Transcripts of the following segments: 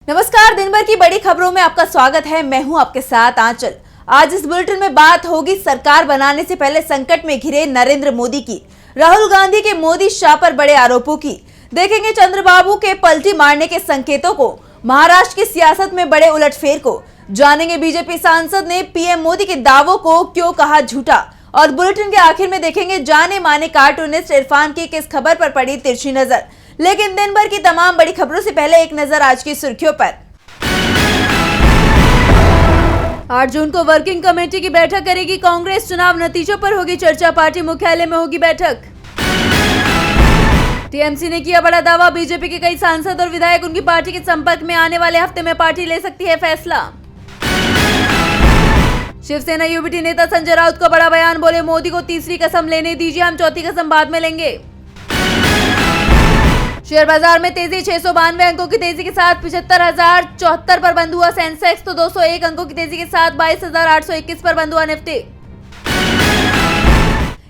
नमस्कार, दिन भर की बड़ी खबरों में आपका स्वागत है। मैं हूं आपके साथ आंचल। आज इस बुलेटिन में बात होगी सरकार बनाने से पहले संकट में घिरे नरेंद्र मोदी की, राहुल गांधी के मोदी शाह पर बड़े आरोपों की, देखेंगे चंद्रबाबू के पलटी मारने के संकेतों को, महाराष्ट्र की सियासत में बड़े उलटफेर को, जानेंगे बीजेपी सांसद ने पीएम मोदी के दावों को क्यों कहा झूठा, और बुलेटिन के आखिर में देखेंगे जाने माने कार्टूनिस्ट इरफान की किस खबर पर पड़ी तिरछी नजर। लेकिन दिन भर की तमाम बड़ी खबरों से पहले एक नजर आज की सुर्खियों पर। 8 जून को वर्किंग कमेटी की बैठक करेगी कांग्रेस, चुनाव नतीजों पर होगी चर्चा, पार्टी मुख्यालय में होगी बैठक। टीएमसी ने किया बड़ा दावा, बीजेपी के कई सांसद और विधायक उनकी पार्टी के संपर्क में, आने वाले हफ्ते में पार्टी ले सकती है फैसला। शिवसेना यूबीटी नेता संजय राउत को बड़ा बयान, बोले मोदी को तीसरी कसम लेने दीजिए, हम चौथी कसम बाद में लेंगे। शेयर बाजार में तेजी, 692 अंकों की तेजी के साथ 75,074 पर बंद हुआ सेंसेक्स, तो 201 अंकों की तेजी के साथ 22,821 पर बंद हुआ निफ्टी।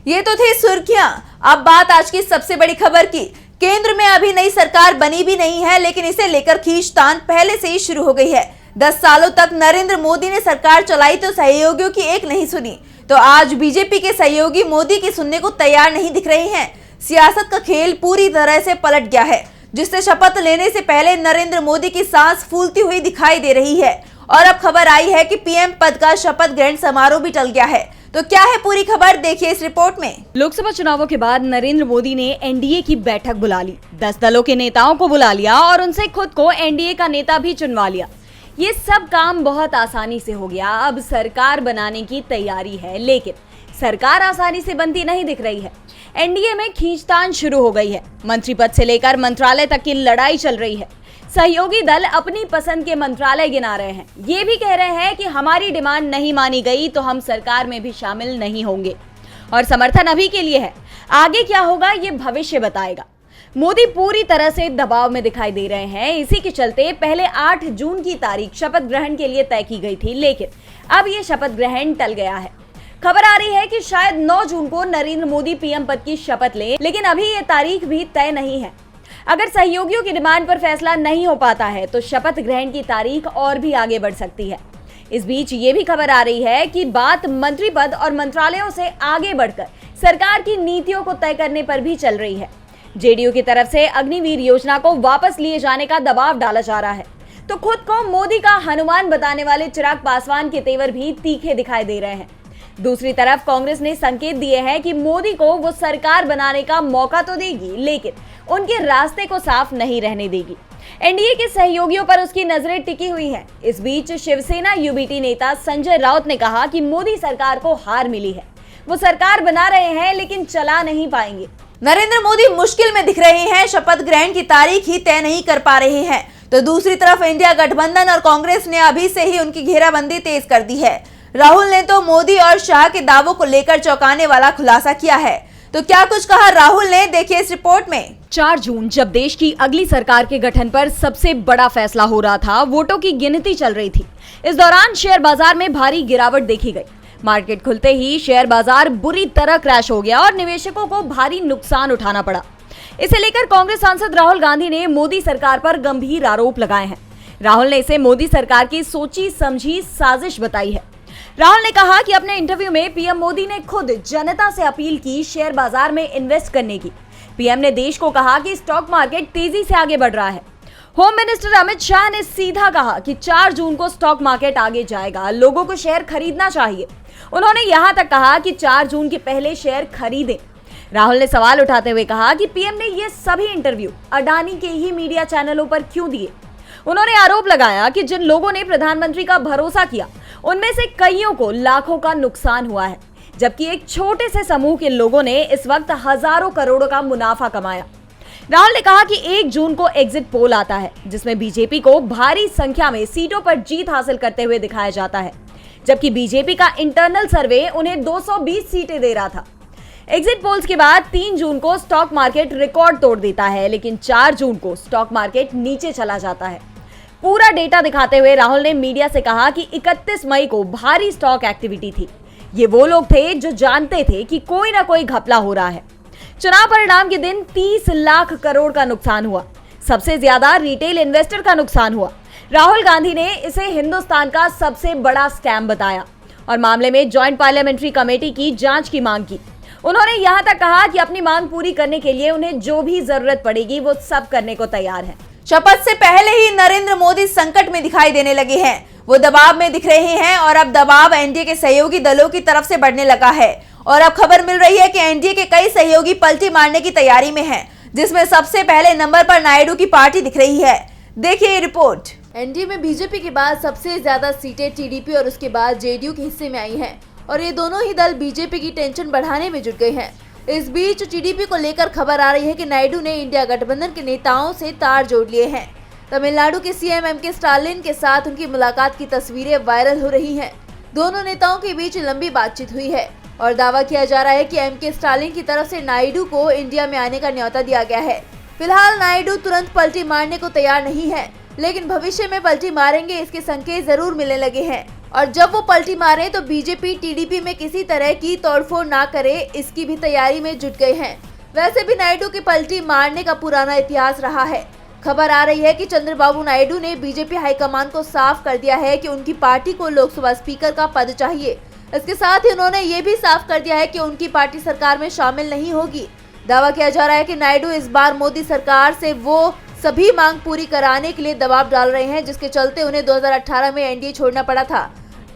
ये तो थी सुर्खियां। अब बात आज की सबसे बड़ी खबर की। केंद्र में अभी नई सरकार बनी भी नहीं है, लेकिन इसे लेकर खींचतान पहले से ही शुरू हो गई है। 10 सालों तक नरेंद्र मोदी ने सरकार चलाई तो सहयोगियों की एक नहीं सुनी, तो आज बीजेपी के सहयोगी मोदी की सुनने को तैयार नहीं दिख रहे हैं। सियासत का खेल पूरी तरह से पलट गया है, जिससे शपथ लेने से पहले नरेंद्र मोदी की सांस फूलती हुई दिखाई दे रही है। और अब खबर आई है कि पीएम पद का शपथ ग्रहण समारोह भी टल गया है। तो क्या है पूरी खबर, देखिए इस रिपोर्ट में। लोकसभा चुनावों के बाद नरेंद्र मोदी ने एनडीए की बैठक बुला ली, 10 दलों के नेताओं को बुला लिया और उनसे खुद को एनडीए का नेता भी चुनवा लिया। ये सब काम बहुत आसानी से हो गया। अब सरकार बनाने की तैयारी है, लेकिन सरकार आसानी से बनती नहीं दिख रही है। एनडीए में खींचतान शुरू हो गई है। मंत्री पद से लेकर मंत्रालय तक की लड़ाई चल रही है। सहयोगी दल अपनी पसंद के मंत्रालय गिना रहे हैं। ये भी कह रहे हैं कि हमारी डिमांड नहीं मानी गई तो हम सरकार में भी शामिल नहीं होंगे, और समर्थन अभी के लिए है, आगे क्या होगा ये भविष्य बताएगा। मोदी पूरी तरह से दबाव में दिखाई दे रहे हैं। इसी के चलते पहले 8 जून की तारीख शपथ ग्रहण के लिए तय की गई थी, लेकिन अब ये शपथ ग्रहण टल गया है। खबर आ रही है कि शायद 9 जून को नरेंद्र मोदी पीएम पद की शपथ लें, लेकिन अभी ये तारीख भी तय नहीं है। अगर सहयोगियों की डिमांड पर फैसला नहीं हो पाता है तो शपथ ग्रहण की तारीख और भी आगे बढ़ सकती है। इस बीच ये भी खबर आ रही है कि बात मंत्री पद और मंत्रालयों से आगे बढ़कर सरकार की नीतियों को तय करने पर भी चल रही है। जेडीयू की तरफ से अग्निवीर योजना को वापस लिए जाने का दबाव डाला जा रहा है, तो खुद को मोदी का हनुमान बताने वाले चिराग पासवान के तेवर भी तीखे दिखाई दे रहे हैं। दूसरी तरफ कांग्रेस ने संकेत दिए हैं कि मोदी को वो सरकार बनाने का मौका तो देगी, लेकिन उनके रास्ते को साफ नहीं रहने देगी। एनडीए के सहयोगियों पर उसकी नजरें टिकी हुई हैं। इस बीच शिवसेना यूबीटी नेता संजय राउत ने कहा कि मोदी सरकार को हार मिली है, वो सरकार बना रहे हैं लेकिन चला नहीं पाएंगे। नरेंद्र मोदी मुश्किल में दिख रहे हैं, शपथ ग्रहण की तारीख ही तय नहीं कर पा रहे हैं। तो दूसरी तरफ इंडिया गठबंधन और कांग्रेस ने अभी से ही उनकी घेराबंदी तेज कर दी है। राहुल ने तो मोदी और शाह के दावों को लेकर चौंकाने वाला खुलासा किया है। तो क्या कुछ कहा राहुल ने, देखिए इस रिपोर्ट में। 4 जून जब देश की अगली सरकार के गठन पर सबसे बड़ा फैसला हो रहा था, वोटों की गिनती चल रही थी। इस दौरान शेयर बाजार में भारी गिरावट देखी गई। मार्केट खुलते ही शेयर बाजार बुरी तरह क्रैश हो गया और निवेशकों को भारी नुकसान उठाना पड़ा। इसे लेकर कांग्रेस सांसद राहुल गांधी ने मोदी सरकार पर गंभीर आरोप लगाए हैं। राहुल ने इसे मोदी सरकार की सोची समझी साजिश बताई है। राहुल ने कहा कि अपने इंटरव्यू में पीएम मोदी ने खुद जनता से अपील की शेयर बाजार में इन्वेस्ट करने की। पीएम ने देश को कहा कि स्टॉक मार्केट तेजी से आगे बढ़ रहा है। होम मिनिस्टर अमित शाह ने सीधा कहा कि 4 जून को स्टॉक मार्केट आगे जाएगा, लोगों को शेयर खरीदना चाहिए। उन्होंने यहां तक कहा कि 4 जून के पहले शेयर खरीदें। राहुल ने सवाल उठाते हुए कहा कि पीएम ने ये सभी इंटरव्यू अडानी के ही मीडिया चैनलों पर क्यों दिए। उन्होंने आरोप लगाया कि जिन लोगों ने प्रधानमंत्री का भरोसा किया, उनमें से कईयों को लाखों का नुकसान हुआ है, जबकि एक छोटे से समूह के लोगों ने इस वक्त हजारों करोड़ों का मुनाफा कमाया। राहुल ने कहा कि 1 जून को एग्जिट पोल आता है, जिसमें बीजेपी को भारी संख्या में सीटों पर जीत हासिल करते हुए दिखाया जाता है, जबकि बीजेपी का इंटरनल सर्वे उन्हें 220 सीटें दे रहा था। एग्जिट पोल्स के बाद 3 जून को स्टॉक मार्केट रिकॉर्ड तोड़ देता है, लेकिन 4 जून को स्टॉक मार्केट नीचे चला जाता है। पूरा डेटा दिखाते हुए राहुल ने मीडिया से कहा कि 31 मई को भारी स्टॉक एक्टिविटी थी। ये वो लोग थे जो जानते थे कि कोई ना कोई घपला हो रहा है। चुनाव परिणाम के दिन 30 लाख करोड़ का नुकसान हुआ। सबसे ज्यादा रिटेल इन्वेस्टर का नुकसान हुआ। राहुल गांधी ने इसे हिंदुस्तान का सबसे बड़ा स्कैम बताया और मामले में ज्वाइंट पार्लियामेंट्री कमेटी की जांच की मांग की। उन्होंने यहां तक कहा कि अपनी मांग पूरी करने के लिए उन्हें जो भी जरूरत पड़ेगी वो सब करने को तैयार है। शपथ से पहले ही नरेंद्र मोदी संकट में दिखाई देने लगे हैं। वो दबाव में दिख रहे हैं और अब दबाव एनडीए के सहयोगी दलों की तरफ से बढ़ने लगा है और अब खबर मिल रही है कि एनडीए के कई सहयोगी पलटी मारने की तैयारी में हैं, जिसमें सबसे पहले नंबर पर नायडू की पार्टी दिख रही है। देखिए ये रिपोर्ट। एनडीए में बीजेपी के बाद सबसे ज्यादा सीटें टीडीपी और उसके बाद जेडीयू के हिस्से में आई हैं और ये दोनों ही दल बीजेपी की टेंशन बढ़ाने में जुट गए हैं। इस बीच टीडीपी को लेकर खबर आ रही है कि नायडू ने इंडिया गठबंधन के नेताओं से तार जोड़ लिए हैं। तमिलनाडु के सीएम एमके स्टालिन के साथ उनकी मुलाकात की तस्वीरें वायरल हो रही हैं। दोनों नेताओं के बीच लंबी बातचीत हुई है और दावा किया जा रहा है कि एमके स्टालिन की तरफ से नायडू को इंडिया में आने का न्योता दिया गया है। फिलहाल नायडू तुरंत पलटी मारने को तैयार नहीं है, लेकिन भविष्य में पलटी मारेंगे इसके संकेत जरूर मिलने लगे हैं और जब वो पलटी मारे तो बीजेपी टीडीपी में किसी तरह की तोड़फोड़ ना करे, इसकी भी तैयारी में जुट गए हैं। वैसे भी नायडू की पलटी मारने का पुराना इतिहास रहा है। खबर आ रही है कि चंद्रबाबू नायडू ने बीजेपी हाईकमान को साफ कर दिया है कि उनकी पार्टी को लोकसभा स्पीकर का पद चाहिए। इसके साथ ही उन्होंने ये भी साफ कर दिया है कि उनकी पार्टी सरकार में शामिल नहीं होगी। दावा किया जा रहा है कि नायडू इस बार मोदी सरकार से वो सभी मांग पूरी कराने के लिए दबाव डाल रहे हैं, जिसके चलते उन्हें 2018 में एनडीए छोड़ना पड़ा था।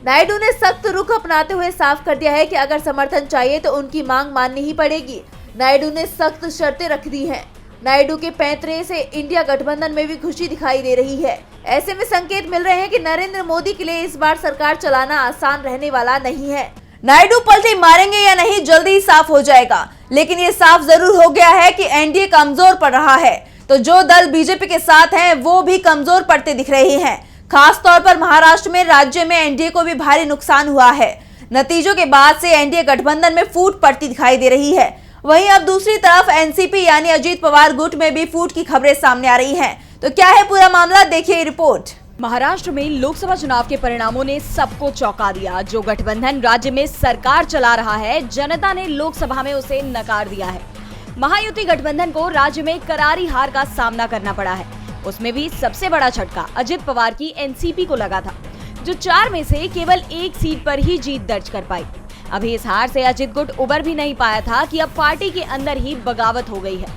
नायडू ने सख्त रुख अपनाते हुए साफ कर दिया है कि अगर समर्थन चाहिए तो उनकी मांग माननी ही पड़ेगी। नायडू ने सख्त शर्तें रख दी हैं। नायडू के पैंतरे से इंडिया गठबंधन में भी खुशी दिखाई दे रही है। ऐसे में संकेत मिल रहे हैं कि नरेंद्र मोदी के लिए इस बार सरकार चलाना आसान रहने वाला नहीं है। नायडू पलटी मारेंगे या नहीं जल्दी ही साफ हो जाएगा, लेकिन ये साफ जरूर हो गया है कि एनडीए कमजोर पड़ रहा है, तो जो दल बीजेपी के साथ हैं वो भी कमजोर पड़ते दिख रहे हैं। खास तौर पर महाराष्ट्र में राज्य में एनडीए को भी भारी नुकसान हुआ है। नतीजों के बाद से एनडीए गठबंधन में फूट पड़ती दिखाई दे रही है। वहीं अब दूसरी तरफ एनसीपी यानी अजीत पवार गुट में भी फूट की खबरें सामने आ रही हैं। तो क्या है पूरा मामला, देखिए रिपोर्ट। महाराष्ट्र में लोकसभा चुनाव के परिणामों ने सबको चौंका दिया। जो गठबंधन राज्य में सरकार चला रहा है, जनता ने लोकसभा में उसे नकार दिया है। महायुति गठबंधन को राज्य में करारी हार का सामना करना पड़ा है। उसमें भी सबसे बड़ा झटका अजित पवार की एनसीपी को लगा था, जो 4 में से केवल 1 सीट पर ही जीत दर्ज कर पाई। अभी इस हार से अजित गुट उबर भी नहीं पाया था कि अब पार्टी के अंदर ही बगावत हो गई है।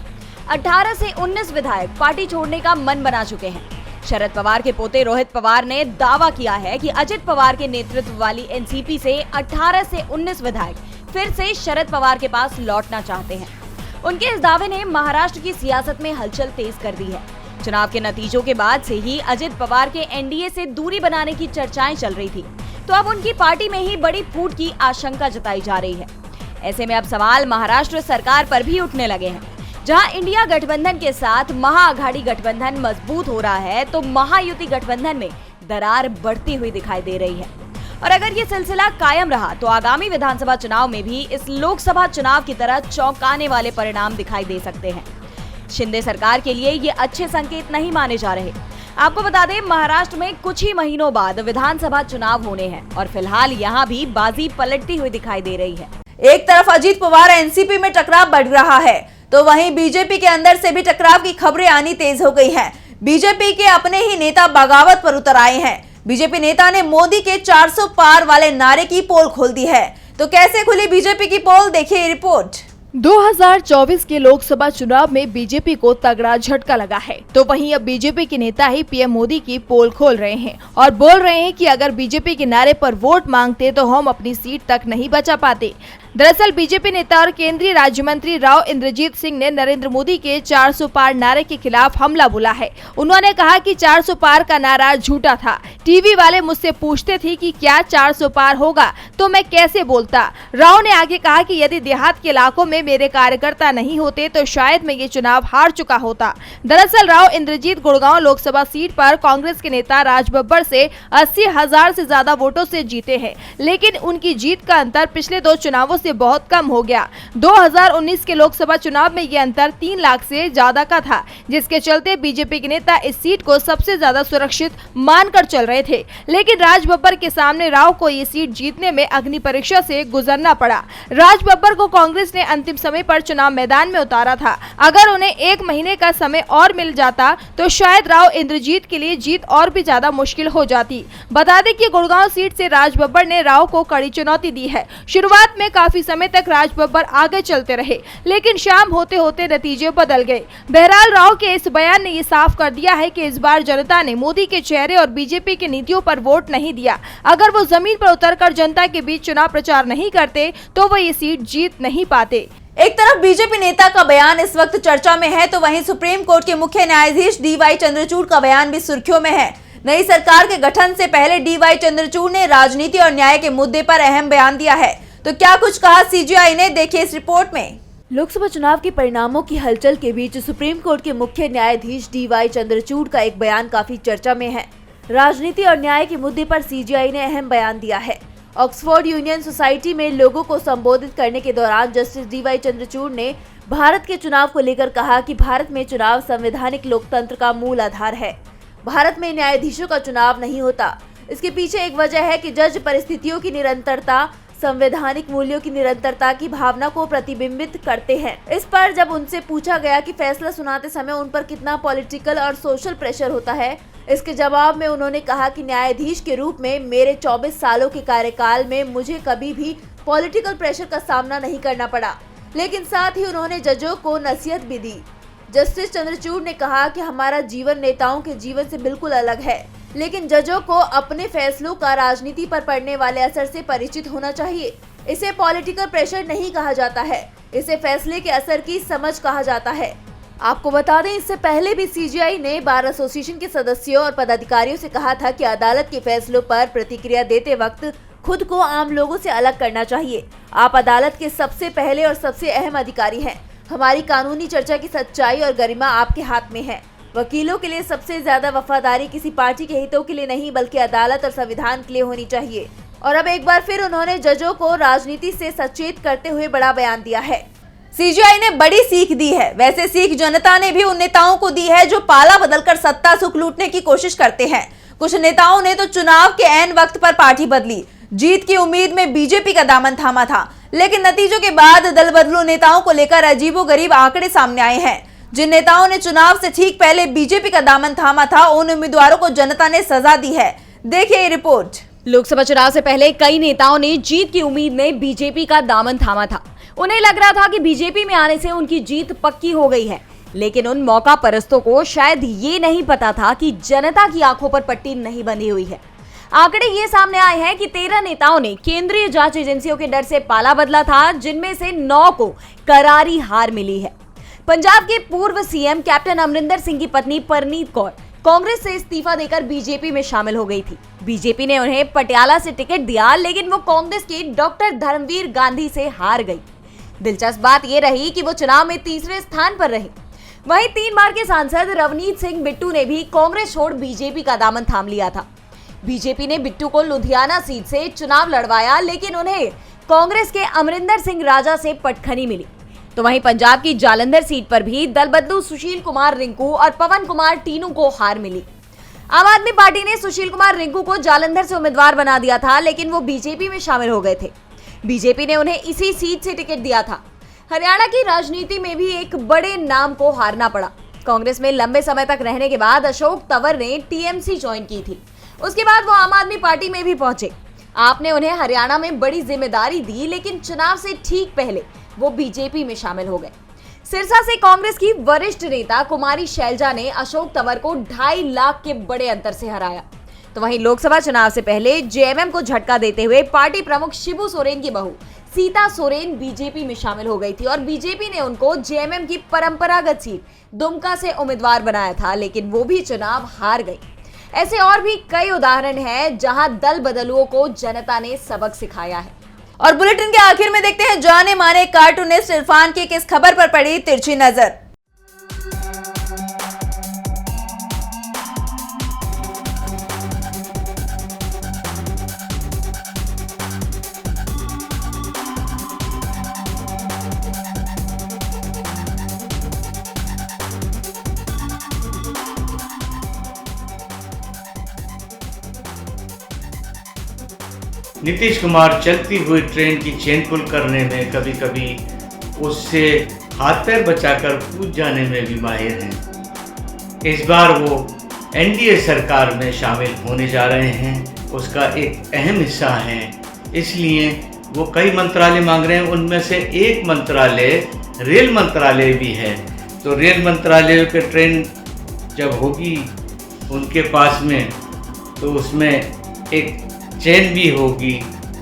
18 से 19 विधायक पार्टी छोड़ने का मन बना चुके हैं। शरद पवार के पोते रोहित पवार ने दावा किया है कि अजित पवार के नेतृत्व वाली एनसीपी से 18 से 19 विधायक फिर से शरद पवार के पास लौटना चाहते हैं। उनके इस दावे ने महाराष्ट्र की सियासत में हलचल तेज कर दी है। चुनाव के नतीजों के बाद से ही अजित पवार के एनडीए से दूरी बनाने की चर्चाएं चल रही थी, तो अब उनकी पार्टी में ही बड़ी फूट की आशंका जताई जा रही है। ऐसे में अब सवाल महाराष्ट्र सरकार पर भी उठने लगे हैं। जहां इंडिया गठबंधन के साथ महाआघाड़ी गठबंधन मजबूत हो रहा है, तो महायुति गठबंधन में दरार बढ़ती हुई दिखाई दे रही है। और अगर ये सिलसिला कायम रहा तो आगामी विधानसभा चुनाव में भी इस लोकसभा चुनाव की तरह चौंकाने वाले परिणाम दिखाई दे सकते हैं। शिंदे सरकार के लिए ये अच्छे संकेत नहीं माने जा रहे। आपको बता दें, महाराष्ट्र में कुछ ही महीनों बाद विधानसभा चुनाव होने हैं और फिलहाल यहाँ भी बाजी पलटती हुई दिखाई दे रही है। एक तरफ अजीत पवार एनसीपी में टकराव बढ़ रहा है, तो वहीं बीजेपी के अंदर से भी टकराव की खबरें आनी तेज हो गई हैं। बीजेपी के अपने ही नेता बगावत पर उतर आए हैं। बीजेपी नेता ने मोदी के 400 पार वाले नारे की पोल खोल दी है। तो कैसे खुली बीजेपी की पोल, देखिए रिपोर्ट। 2024 के लोकसभा चुनाव में बीजेपी को तगड़ा झटका लगा है, तो वहीं अब बीजेपी के नेता ही पीएम मोदी की पोल खोल रहे हैं और बोल रहे हैं कि अगर बीजेपी के नारे पर वोट मांगते तो हम अपनी सीट तक नहीं बचा पाते। दरअसल बीजेपी नेता और केंद्रीय राज्य मंत्री राव इंद्रजीत सिंह ने नरेंद्र मोदी के 400 पार नारे के खिलाफ हमला बोला है। उन्होंने कहा कि 400 पार का नारा झूठा था। टीवी वाले मुझसे पूछते थे कि क्या 400 पार होगा, तो मैं कैसे बोलता। राव ने आगे कहा कि यदि देहात के इलाकों में मेरे कार्यकर्ता नहीं होते तो शायद मैं ये चुनाव हार चुका होता। दरअसल राव इंद्रजीत गुड़गांव लोकसभा सीट पर कांग्रेस के नेता राज बब्बर से 80,000 से ज्यादा वोटों से जीते हैं, लेकिन उनकी जीत का अंतर पिछले 2 चुनावों से बहुत कम हो गया। 2019 के लोकसभा चुनाव में ये अंतर 3 लाख से ज्यादा का था, जिसके चलते बीजेपी के नेता इस सीट को सबसे ज्यादा सुरक्षित मानकर चल रहे थे। लेकिन राज बब्बर के सामने राव को ये सीट जीतने में अग्नि परीक्षा से गुजरना पड़ा। राज बब्बर को कांग्रेस ने अंतिम समय पर चुनाव मैदान में उतारा था। अगर उन्हें 1 महीने का समय और मिल जाता तो शायद राव इंद्रजीत के लिए जीत और भी ज्यादा मुश्किल हो जाती। बता दें कि गुड़गांव सीट से राज बब्बर ने राव को कड़ी चुनौती दी है। शुरुआत में काफी समय तक राज बब्बर आगे चलते रहे, लेकिन शाम होते होते नतीजे बदल गए। बहरहाल राव के इस बयान ने ये साफ कर दिया है कि इस बार जनता ने मोदी के चेहरे और बीजेपी की नीतियों पर वोट नहीं दिया। अगर वो जमीन पर उतरकर जनता के बीच चुनाव प्रचार नहीं करते तो वो ये सीट जीत नहीं पाते। एक तरफ बीजेपी नेता का बयान इस वक्त चर्चा में है, तो वहीं सुप्रीम कोर्ट के मुख्य न्यायाधीश DY चंद्रचूड़ का बयान भी सुर्खियों में है। नई सरकार के गठन से पहले DY चंद्रचूड़ ने राजनीति और न्याय के मुद्दे पर अहम बयान दिया है। तो क्या कुछ कहा CGI ने, देखिए इस रिपोर्ट में। लोकसभा चुनाव के परिणामों की हलचल के बीच सुप्रीम कोर्ट के मुख्य न्यायाधीश DY चंद्रचूड़ का एक बयान काफी चर्चा में है। राजनीति और न्याय के मुद्दे पर CGI ने अहम बयान दिया है। ऑक्सफोर्ड यूनियन सोसाइटी में लोगों को संबोधित करने के दौरान जस्टिस DY चंद्रचूड़ ने भारत के चुनाव को लेकर कहा कि भारत में चुनाव संवैधानिक लोकतंत्र का मूल आधार है। भारत में न्यायाधीशों का चुनाव नहीं होता। इसके पीछे एक वजह है कि जज परिस्थितियों की निरंतरता, संवैधानिक मूल्यों की निरंतरता की भावना को प्रतिबिंबित करते हैं। इस पर जब उनसे पूछा गया कि फैसला सुनाते समय उन पर कितना पॉलिटिकल और सोशल प्रेशर होता है, इसके जवाब में उन्होंने कहा कि न्यायाधीश के रूप में मेरे 24 सालों के कार्यकाल में मुझे कभी भी पॉलिटिकल प्रेशर का सामना नहीं करना पड़ा। लेकिन साथ ही उन्होंने जजों को नसीहत भी दी। जस्टिस चंद्रचूड़ ने कहा कि हमारा जीवन नेताओं के जीवन से बिल्कुल अलग है, लेकिन जजों को अपने फैसलों का राजनीति पर पड़ने वाले असर से परिचित होना चाहिए। इसे पॉलिटिकल प्रेशर नहीं कहा जाता है, इसे फैसले के असर की समझ कहा जाता है। आपको बता दें, इससे पहले भी CGI ने बार एसोसिएशन के सदस्यों और पदाधिकारियों से कहा था कि अदालत के फैसलों पर प्रतिक्रिया देते वक्त खुद को आम लोगों से अलग करना चाहिए। आप अदालत के सबसे पहले और सबसे अहम अधिकारी हैं। हमारी कानूनी चर्चा की सच्चाई और गरिमा आपके हाथ में है। वकीलों के लिए सबसे ज्यादा वफादारी किसी पार्टी के हितों के लिए नहीं, बल्कि अदालत और संविधान के लिए होनी चाहिए। और अब एक बार फिर उन्होंने जजों को राजनीति से सचेत करते हुए बड़ा बयान दिया है। CGI ने बड़ी सीख दी है। वैसे सीख जनता ने भी उन नेताओं को दी है जो पाला बदलकर सत्ता सुख लूटने की कोशिश करते हैं। कुछ नेताओं ने तो चुनाव के ऐन वक्त पर पार्टी बदली, जीत की उम्मीद में बीजेपी का दामन थामा था, लेकिन नतीजों के बाद दल बदलू नेताओं को लेकर अजीबोगरीब आंकड़े सामने आए हैं। जिन नेताओं ने चुनाव से ठीक पहले बीजेपी का दामन थामा था, उन उम्मीदवारों को जनता ने सजा दी है। देखिए ये रिपोर्ट। लोकसभा चुनाव से पहले कई नेताओं ने जीत की उम्मीद में बीजेपी का दामन थामा था। उन्हें लग रहा था कि बीजेपी में आने से उनकी जीत पक्की हो गई है, लेकिन उन मौका परस्तों को शायद ये नहीं पता था कि जनता की आंखों पर पट्टी नहीं बंधी हुई है। आंकड़े ये सामने आए हैं कि 13 नेताओं ने केंद्रीय जांच एजेंसियों के डर से पाला बदला था, जिनमें से 9 को करारी हार मिली है। पंजाब के पूर्व CM कैप्टन अमरिंदर सिंह की पत्नी परनीत कौर कांग्रेस से इस्तीफा देकर बीजेपी में शामिल हो गई थी। बीजेपी ने उन्हें पटियाला से टिकट दिया, लेकिन वो कांग्रेस के डॉक्टर धर्मवीर गांधी से हार गई। दिलचस्प बात यह रही कि वो चुनाव में तीसरे स्थान पर रही। वहीं 3 बार के सांसद रवनीत सिंह बिट्टू ने भी कांग्रेस छोड़ बीजेपी का दामन थाम लिया था। बीजेपी ने बिट्टू को लुधियाना सीट से चुनाव लड़वाया, लेकिन उन्हें कांग्रेस के अमरिंदर सिंह राजा से पटखनी मिली। तो वहीं पंजाब की जालंधर सीट पर भी दल बदलू सुशील कुमार रिंकू और पवन कुमार टीनू को हार मिली। आम आदमी पार्टी ने सुशील कुमार रिंकू को जालंधर से उम्मीदवार बना दिया था, लेकिन वो बीजेपी में शामिल हो गए थे। बीजेपी ने उन्हें इसी सीट से टिकट दिया था। हरियाणा की राजनीति में भी एक बड़े नाम को हारना पड़ा। कांग्रेस में लंबे समय तक रहने के बाद अशोक तंवर ने TMC ज्वाइन की थी। उसके बाद वो आम आदमी पार्टी में भी पहुंचे। आपने उन्हें हरियाणा में बड़ी जिम्मेदारी दी, लेकिन चुनाव से ठीक पहले वो बीजेपी में शामिल हो गए। सिरसा से कांग्रेस की वरिष्ठ नेता कुमारी शैलजा ने अशोक तंवर को 2.5 लाख के बड़े अंतर से हराया। तो वहीं लोकसभा चुनाव से पहले JMM को झटका देते हुए पार्टी प्रमुख शिबू सोरेन की बहू सीता सोरेन बीजेपी में शामिल हो गई थी और बीजेपी ने उनको JMM की परंपरागत सीट दुमका से उम्मीदवार बनाया था, लेकिन वो भी चुनाव हार गई। ऐसे और भी कई उदाहरण हैं जहां दल बदलुओं को जनता ने सबक सिखाया है। और बुलेटिन के आखिर में देखते हैं जाने माने कार्टूनिस्ट इरफान की किस खबर पर पड़ी तिरछी नजर। नीतीश कुमार चलती हुई ट्रेन की चेन पुल करने में कभी कभी उससे हाथ पैर बचाकर कूद जाने में भी माहिर हैं। इस बार वो एनडीए सरकार में शामिल होने जा रहे हैं, उसका एक अहम हिस्सा हैं, इसलिए वो कई मंत्रालय मांग रहे हैं। उनमें से एक मंत्रालय रेल मंत्रालय भी है। तो रेल मंत्रालय की ट्रेन जब होगी उनके पास में, तो उसमें एक चेन भी होगी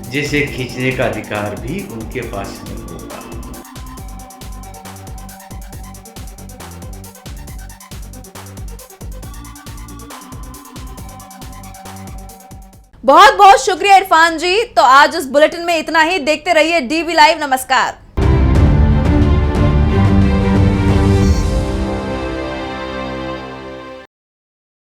जिसे खींचने का अधिकार भी उनके पास में होगा। बहुत बहुत शुक्रिया इरफान जी। तो आज इस बुलेटिन में इतना ही। देखते रहिए डीवी लाइव। नमस्कार।